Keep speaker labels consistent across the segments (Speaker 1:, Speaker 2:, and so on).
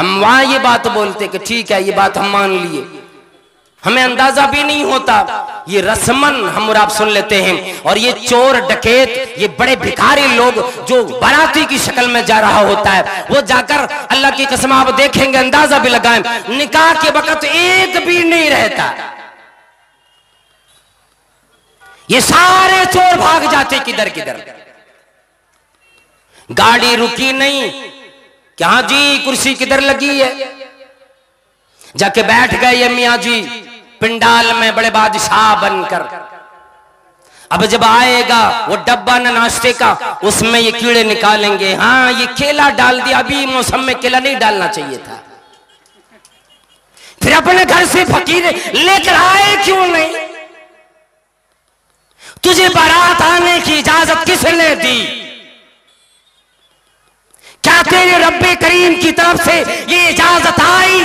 Speaker 1: हम वहां ये बात बोलते कि ठीक है ये बात हम मान लिए, हमें अंदाजा भी नहीं होता। ये रस्मन हम और आप सुन लेते हैं। और ये चोर डकैत, ये बड़े भिखारी लोग जो बाराती की शक्ल में जा रहा होता है, वो जाकर अल्लाह की कसम आप देखेंगे, अंदाजा भी लगाएं, निकाह के वक्त एक भी नहीं रहता। ये सारे चोर भाग जाते किधर किधर। गाड़ी रुकी नहीं, क्या जी कुर्सी किधर लगी है, जाके बैठ गए ये मियाँ जी पिंडाल में बड़े बादशाह बनकर। अब जब आएगा वो डब्बा न नाश्ते का, उसमें ये कीड़े निकालेंगे। हाँ ये केला डाल दिया, अभी मौसम में केला नहीं डालना चाहिए था। फिर अपने घर से फकीर लेकर आए क्यों नहीं? तुझे बारात आने की इजाजत किसने दी? क्या तेरे रब्बे करीम की तरफ से ये इजाजत आई?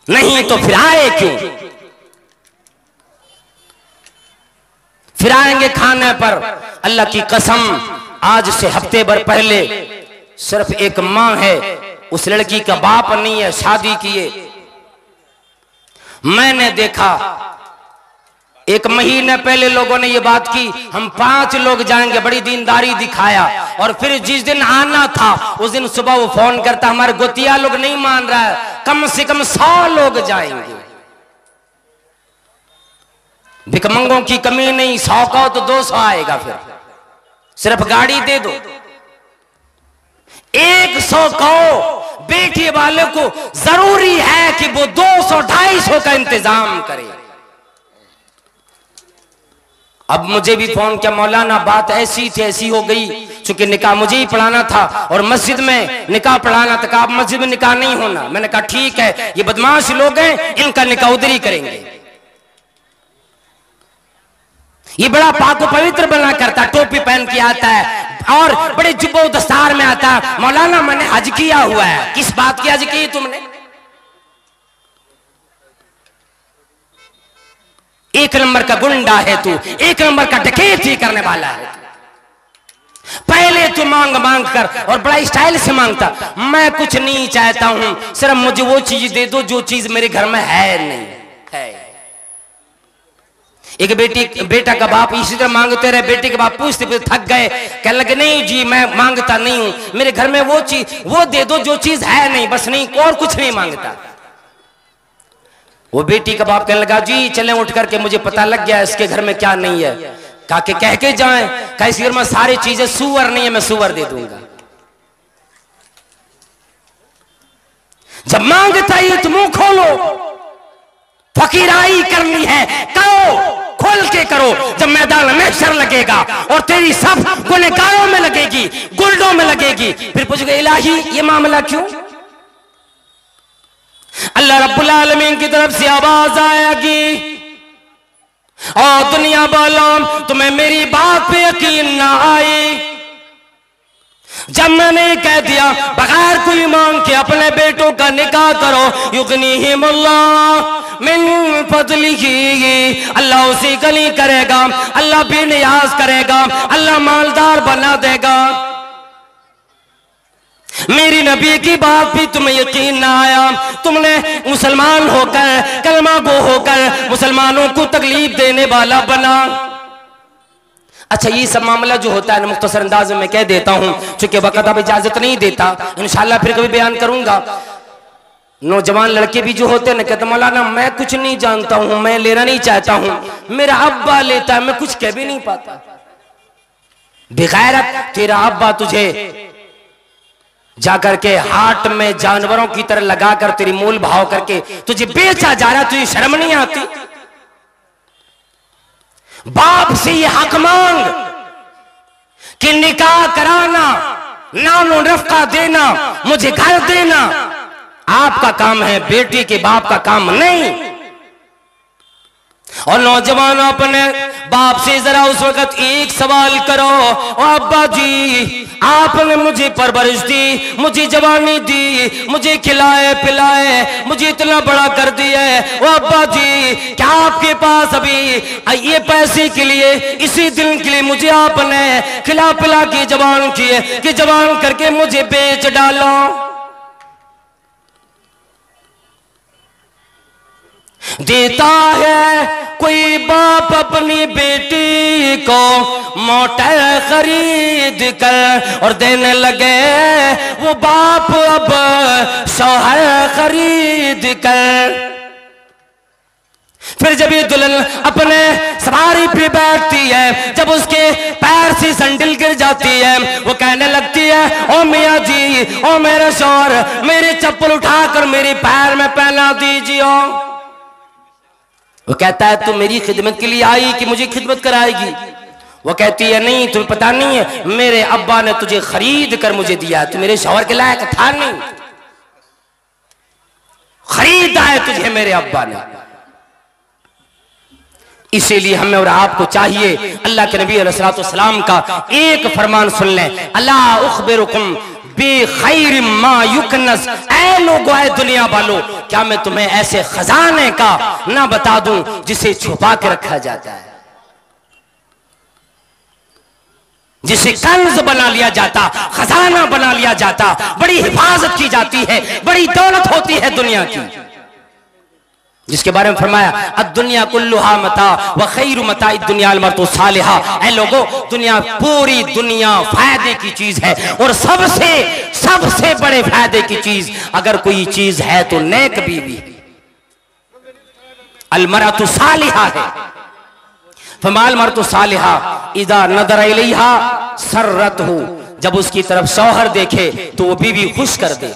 Speaker 1: नहीं तो फिर आए क्यों? फिर आएंगे खाने पर। अल्लाह की कसम, आज से हफ्ते भर पहले सिर्फ एक मां है, उस लड़की का बाप नहीं है, शादी किए। मैंने देखा एक महीने पहले लोगों ने ये बात की, हम 5 लोग जाएंगे, बड़ी दीनदारी दिखाया। और फिर जिस दिन आना था उस दिन सुबह वो फोन करता, हमारे गोतिया लोग नहीं मान रहा है, कम से कम 100 लोग जाएंगे। भिकमंगों की कमी नहीं, 100 का तो 200 आएगा। फिर सिर्फ गाड़ी दे दो। 100 को बेटे वाले को जरूरी है कि वो 200-250 का इंतजाम करे। अब मुझे भी फोन किया, मौलाना बात ऐसी थी ऐसी हो गई, चूंकि निकाह मुझे ही पढ़ाना था और मस्जिद में निकाह पढ़ाना था। कहा मस्जिद में निकाह नहीं होना। मैंने कहा ठीक है, ये बदमाश लोग हैं, इनका निकाह उधर ही करेंगे। ये बड़ा पाक पवित्र बना करता, टोपी पहन के आता है और बड़े जुब्बो दस्तार में आता है। मौलाना मैंने हज किया हुआ है। किस बात की हज की तुमने? एक नंबर का गुंडा है तू, एक नंबर का डकैती करने वाला है। पहले तू मांग मांग कर और बड़ा स्टाइल से मांगता। मैं कुछ नहीं चाहता हूं, सिर्फ मुझे वो चीज दे दो जो चीज मेरे घर में है नहीं है। एक बेटा का बाप इसी तरह मांगते रहे, बेटे के बाप पूछते पूछते थक गए, कहने लगे नहीं जी मैं मांगता नहीं हूं, मेरे घर में वो चीज वो दे दो जो चीज है नहीं, बस नहीं और कुछ नहीं मांगता। वो बेटी का बाप कहने लगा जी चलें उठ करके, मुझे पता लग गया इसके घर में क्या नहीं है। कहा कि कह के जाएं, कहा इस घर में सारी चीजें, सुअर नहीं है मैं सुअर दे दूंगा। जब मांगता ही तो मुंह खोलो, फकीराई करनी है करो, खोल के करो। जब मैदान में शर लगेगा और तेरी सब गुनहगारों में लगेगी, गुल्डों में लगेगी, फिर पूछोगे इलाही ये मामला क्यों? अल्लाह रब्बुल आलमीन की तरफ से आवाज आएगी, और दुनिया वालों तुम्हें मेरी बात पे यकीन ना आई। जब मैंने कह दिया बगैर कोई मांग के अपने बेटों का निकाह करो, युगनीहिमुल्लाह मिन फज़लिही, अल्लाह उसी गली करेगा, अल्लाह बेनियाज करेगा, अल्लाह मालदार बना देगा। मेरी नबी की बात भी तुम्हें यकीन ना आया, तुमने मुसलमान होकर कलमा गो होकर मुसलमानों को तकलीफ देने वाला बना। अच्छा ये सब मामला जो होता है ना मुख्तसर अंदाज में कह देता हूं, चूंकि वक्त अब इजाजत नहीं देता, इंशाल्लाह फिर कभी बयान करूंगा। नौजवान लड़के भी जो होते हैं ना कहते मौलाना मैं कुछ नहीं जानता हूं, मैं लेना नहीं चाहता हूं, मेरा अब्बा लेता है, मैं कुछ कह भी नहीं पाता। बेगैरत तेरा अब्बा तुझे जाकर के हाट में जानवरों की तरह लगाकर तेरी मूल भाव करके तुझे बेचा जा रहा, तुझे शर्म नहीं आती? बाप से ये हक मांग कि निकाह कराना, नानो रफ्का देना, मुझे घर देना आपका काम है, बेटी के बाप का काम नहीं। और नौजवान अपने बाप से जरा उस वक्त एक सवाल करो, अब्बा जी आपने मुझे परवरिश दी, मुझे जवानी दी, मुझे खिलाए पिलाए, मुझे इतना बड़ा कर दिया है, ओ अब्बा जी क्या आपके पास अभी ये पैसे के लिए, इसी दिन के लिए मुझे आपने खिला पिला के जवान किए कि जवान करके मुझे बेच डालो? देता है कोई बाप अपनी बेटी को मोटर खरीद कर, और देने लगे वो बाप अब शौहर खरीद कर। फिर जब ये दुल्हन अपने सवारी पे बैठती है, जब उसके पैर से सैंडल गिर जाती है, वो कहने लगती है, ओ मियाँ जी, ओ मेरे शौहर, मेरी चप्पल उठाकर मेरे पैर में पहना दीजिए। वो कहता है तू मेरी खिदमत के लिए आई कि मुझे खिदमत कराएगी? वो कहती है नहीं, तुम्हें पता नहीं है, मेरे अब्बा ने तुझे खरीद कर मुझे दिया, तू मेरे शौहर के लायक था नहीं, खरीदा है तुझे मेरे अब्बा ने। इसीलिए हमें और आपको चाहिए अल्लाह के नबी अलैहिस्सलातु वस्सलाम का एक फरमान सुन लें, अला उखबिरुकुम बिखैर मा युकनस, ऐ लोगो, ऐ दुनिया वालों, क्या मैं तुम्हें ऐसे खजाने का ना बता दूं जिसे छुपा के रखा जाता है, जिसे कंज बना लिया जाता, खजाना बना लिया जाता, बड़ी हिफाजत की जाती है, बड़ी दौलत होती है दुनिया की, जिसके बारे में फरमाया अद्दुनिया कुल्लुहा मता व खैरु मताइ दुनिया अल मर्तु सालिहा। ऐ लोगों, दुनिया, पूरी दुनिया फायदे की चीज है, और सबसे बड़े फायदे की चीज अगर कोई चीज है तो नेक बीवी, अल मरतु सालिहा है। फमाल मर्तु सालिहा इदा नदर इलैहा सर्रतहु, जब उसकी तरफ शौहर देखे तो वो बीवी खुश कर दे।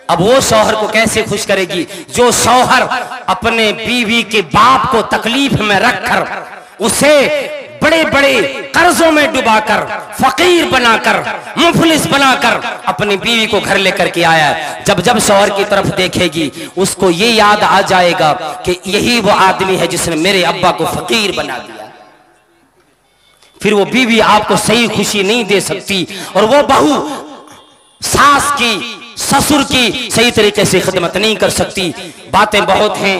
Speaker 1: अब वो शौहर को कैसे खुश करेगी? जो शौहर अपने बीवी के बाप को तकलीफ में रखकर उसे बड़े बड़े कर्जों में डुबाकर, फकीर बनाकर, मुफलिस बनाकर अपनी बीवी को घर लेकर के आया, जब जब शौहर की तरफ देखेगी उसको ये याद आ जाएगा कि यही वो आदमी है जिसने मेरे अब्बा को फकीर बना दिया। फिर वो बीवी आपको सही खुशी नहीं दे सकती, और वो बहू सास की, ससुर की सही तरीके से खिदमत नहीं कर सकती। बातें बहुत हैं।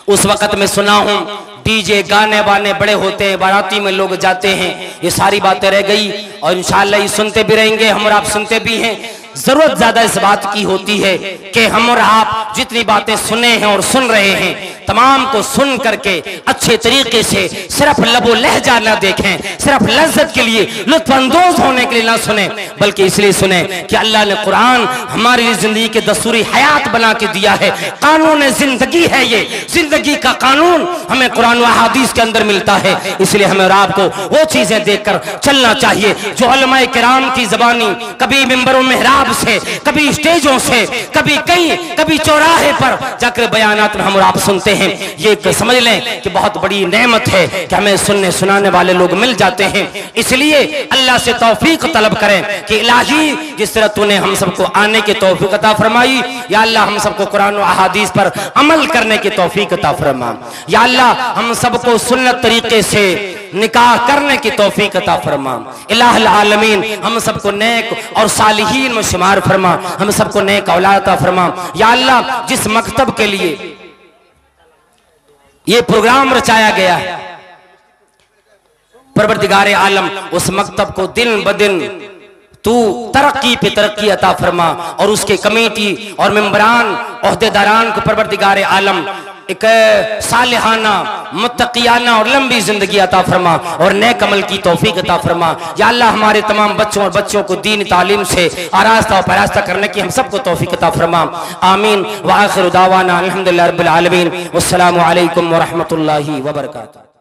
Speaker 1: उस वक्त में सुना हूं डीजे गाने वाने बड़े होते हैं, बाराती में लोग जाते हैं, ये सारी बातें रह गई, और इंशाअल्लाह ये सुनते भी रहेंगे, हम और आप सुनते भी हैं। जरूरत ज्यादा इस बात की होती है कि हम और आप जितनी बातें सुने हैं और सुन रहे हैं, तमाम को सुन करके अच्छे तरीके से सिर्फ लबो लहजा न देखें, सिर्फ लज्जत के लिए, लुत्फानंदोज होने के लिए ना सुने, बल्कि इसलिए सुने कि अल्लाह ने कुरान हमारी जिंदगी के दस्तूरी हयात बना के दिया है। कानून जिंदगी है, ये जिंदगी का कानून हमें कुरान व हदीस के अंदर मिलता है। इसलिए हमें और आपको वो चीजें देखकर चलना चाहिए जो उलमाए किराम की ज़बानी, कभी मिंबरों मेहराब से, कभी स्टेजों से, कभी चौराहे पर जाकर बयानात में हम और आप सुनते हैं। ये समझ लें कि बहुत बड़ी नेमत है कि हमें सुनने सुनाने वाले लोग मिल जाते हैं। इसलिए अल्लाह से तौफीक तलब करें कि इलाही जिस तरह तूने हम सबको आने की तौफीक अता फरमाई, या अल्लाह हम सबको कुरान व अहादीस पर अमल करने की तौफीक अता फरमा। या अल्लाह हम सबको सुन्नत तरीके से निकाह करने की तौफीक अता फरमा। इलाहुल आलमीन हम सबको नेक और सालिहीन में शुमार फरमा, हम सबको नेक औलाद अता फरमा। या अल्लाह जिस मकतब के लिए ये प्रोग्राम रचाया गया है, परवरदिगार आलम उस मकतब को दिन ब दिन तू तरक्की पे तरक्की अता फरमा, और उसके कमेटी और मेंबरान ओहदेदारान को परवरदिगार आलम एक सालिहाना, मुत्तकियाना और लंबी जिंदगी अता फरमा, और नेक अमल की तौफीक अता फरमा। या अल्लाह हमारे तमाम बच्चों और बच्चों को दीन तालीम से आरास्ता और परास्ता करने की हम सबको तौफीक अता फरमा। आमीन व आखिर दावाना अल्हम्दुलिल्लाहि रब्बिल आलमीन। वस्सलामु अलैकुम व रहमतुल्लाहि व बरकातुहू।